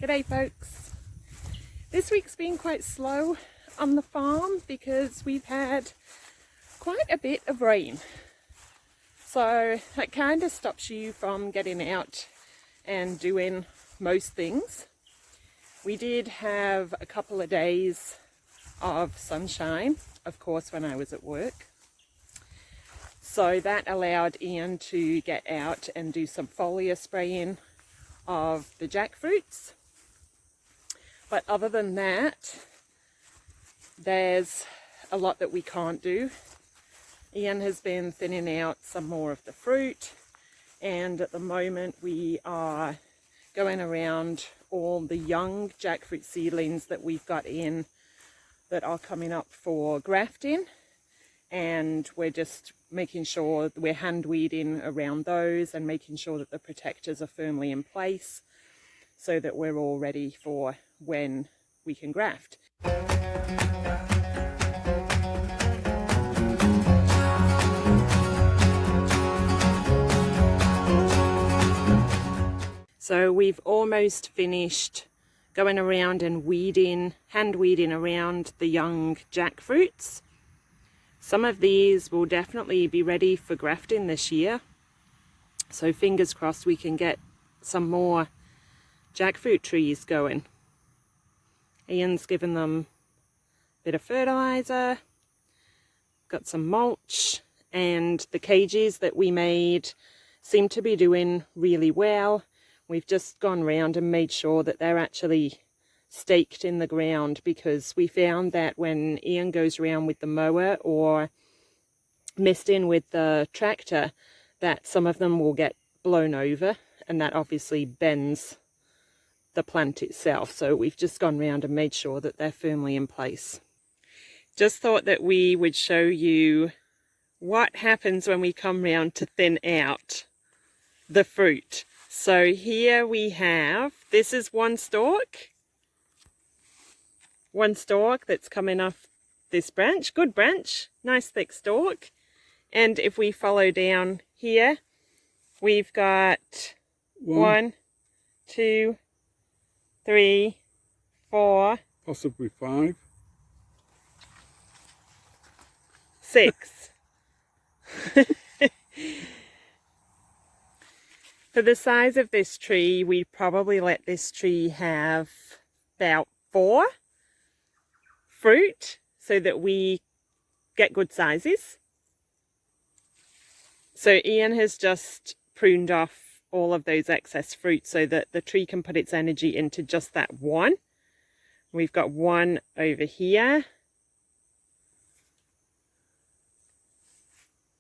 G'day folks. This week's been quite slow on the farm because we've had quite a bit of rain. So that kind of stops you from getting out and doing most things. We did have a couple of days of sunshine, of course, when I was at work. So that allowed Ian to get out and do some foliar spraying of the jackfruits. But other than that, there's a lot that we can't do. Ian has been thinning out some more of the fruit, and at the moment we are going around all the young jackfruit seedlings that we've got in that are coming up for grafting, and we're just making sure we're hand weeding around those and making sure that the protectors are firmly in place so that we're all ready for when we can graft. So we've almost finished going around and hand weeding around the young jackfruits. Some of these will definitely be ready for grafting this year. So fingers crossed we can get some more jackfruit trees going. Ian's given them a bit of fertilizer, got some mulch, and the cages that we made seem to be doing really well. We've just gone round and made sure that they're actually staked in the ground, because we found that when Ian goes around with the mower or messed in with the tractor, that some of them will get blown over, and that obviously bends the plant itself. So we've just gone round and made sure that they're firmly in place. Just thought that we would show you what happens when we come round to thin out the fruit. So here we have, this is one stalk that's coming off this branch, good branch, nice thick stalk. And if we follow down here, we've got 1, 2, 3, 4, possibly 5, 6. For the size of this tree, we'd probably let this tree have about 4 fruit so that we get good sizes. So Ian has just pruned off all of those excess fruit so that the tree can put its energy into just that one. We've got one over here.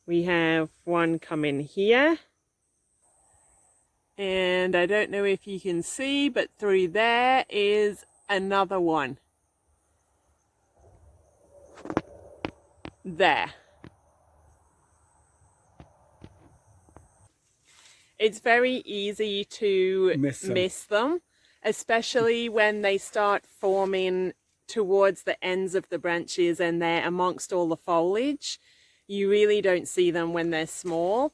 We have one coming here. And I don't know if you can see, but through there is another one. There. It's very easy to miss them, especially when they start forming towards the ends of the branches and they're amongst all the foliage. You really don't see them when they're small.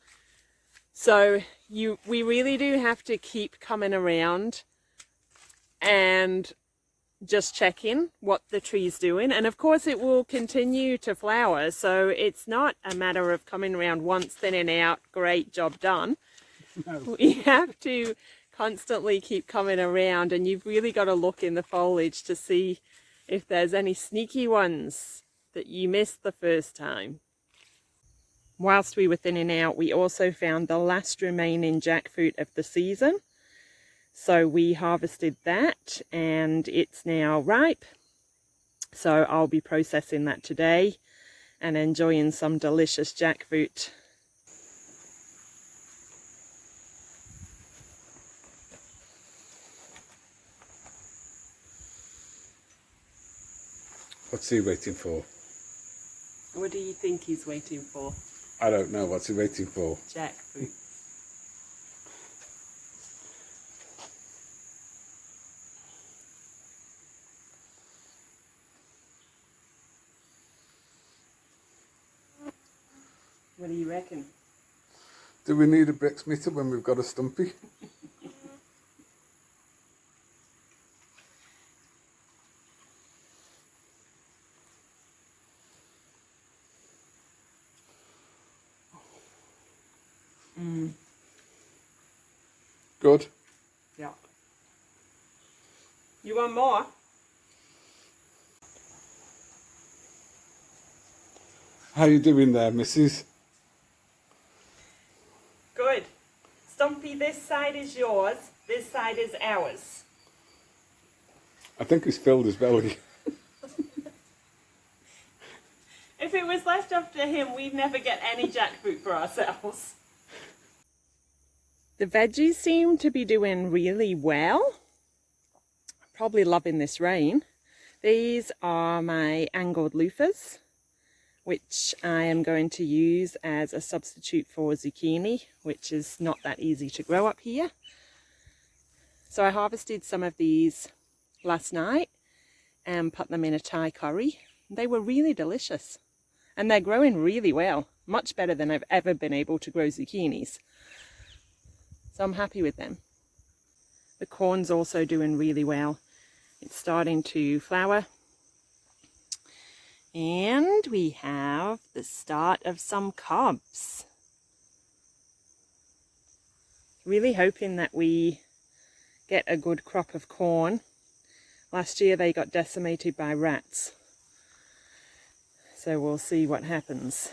So we really do have to keep coming around and just checking what the tree's doing. And of course it will continue to flower, so it's not a matter of coming around once, thinning out, great, job done. No. You have to constantly keep coming around, and you've really got to look in the foliage to see if there's any sneaky ones that you missed the first time. Whilst we were thinning out, we also found the last remaining jackfruit of the season. So we harvested that and it's now ripe. So I'll be processing that today and enjoying some delicious jackfruit. What's he waiting for? What do you think he's waiting for? I don't know. What's he waiting for? Jackfruit. What do you reckon? Do we need a bricks meter when we've got a stumpy? Good. Yeah. You want more? How you doing there, Mrs.? Good. Stumpy, this side is yours, this side is ours. I think he's filled his belly. If it was left up to him, we'd never get any jackfruit for ourselves. The veggies seem to be doing really well. Probably loving this rain. These are my angled loofahs, which I am going to use as a substitute for zucchini, which is not that easy to grow up here. So I harvested some of these last night and put them in a Thai curry. They were really delicious and they're growing really well, much better than I've ever been able to grow zucchinis. So I'm happy with them. The corn's also doing really well. It's starting to flower. And we have the start of some cobs. Really hoping that we get a good crop of corn. Last year they got decimated by rats. So we'll see what happens.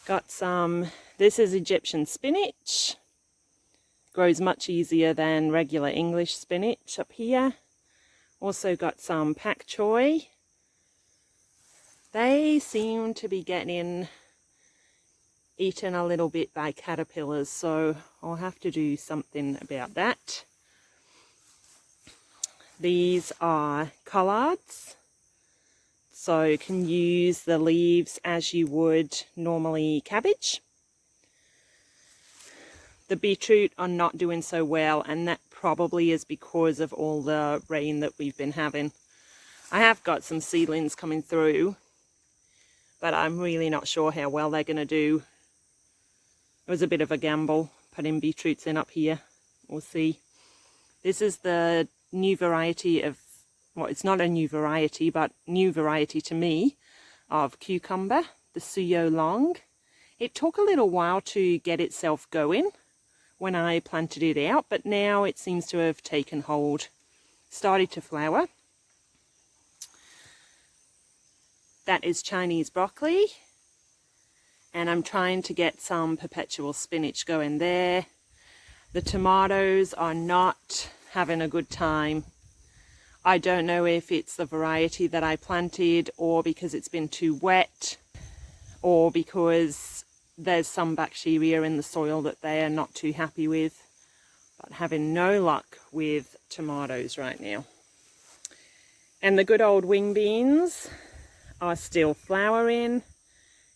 Got some, this is Egyptian spinach. Grows much easier than regular English spinach up here. Also got some pak choi. They seem to be getting eaten a little bit by caterpillars, so I'll have to do something about that. These are collards, so you can use the leaves as you would normally cabbage. The beetroot are not doing so well, and that probably is because of all the rain that we've been having. I have got some seedlings coming through, but I'm really not sure how well they're going to do. It was a bit of a gamble putting beetroots in up here. We'll see. This is the new variety of, well, it's not a new variety, but new variety to me of cucumber, the Suyo Long. It took a little while to get itself going when I planted it out, but now it seems to have taken hold, started to flower. That is Chinese broccoli, and I'm trying to get some perpetual spinach going there. The tomatoes are not having a good time. I don't know if it's the variety that I planted, or because it's been too wet, or because there's some bacteria in the soil that they are not too happy with, but having no luck with tomatoes right now. And the good old wing beans are still flowering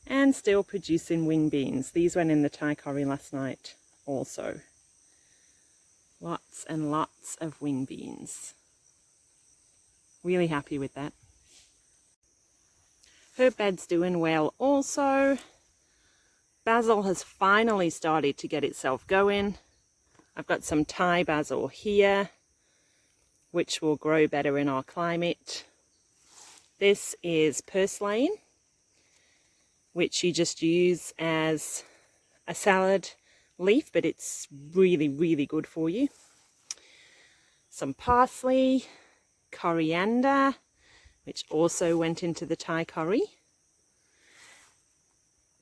and still producing wing beans. These went in the Thai curry last night also. Lots and lots of wing beans. Really happy with that. Herb bed's doing well also. Basil has finally started to get itself going. I've got some Thai basil here, which will grow better in our climate. This is purslane, which you just use as a salad leaf, but it's really, really good for you. Some parsley, coriander, which also went into the Thai curry.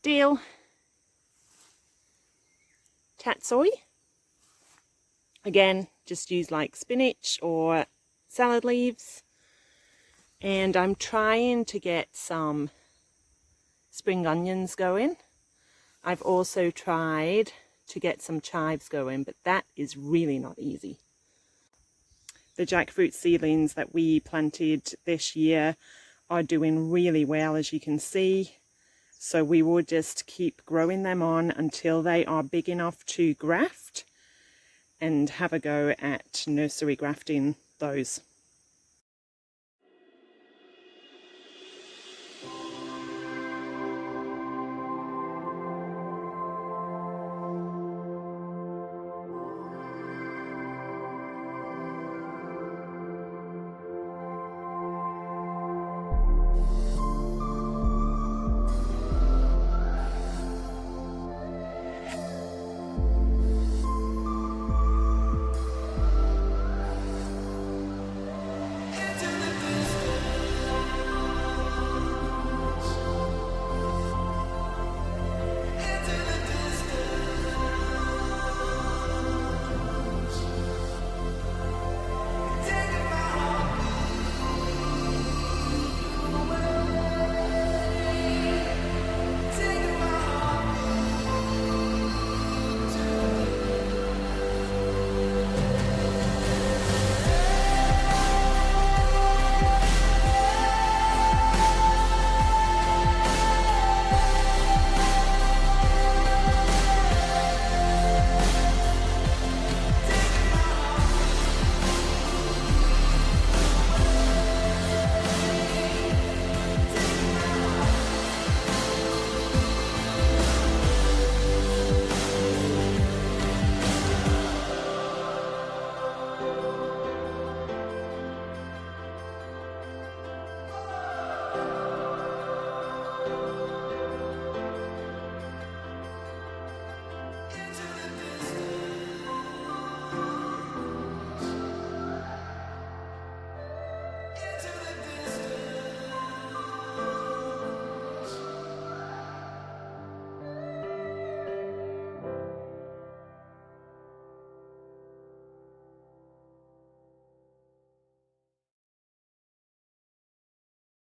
Dill, tatsoi. Again, just use like spinach or salad leaves. And I'm trying to get some spring onions going. I've also tried to get some chives going, but that is really not easy. The jackfruit seedlings that we planted this year are doing really well, as you can see. So we will just keep growing them on until they are big enough to graft and have a go at nursery grafting those.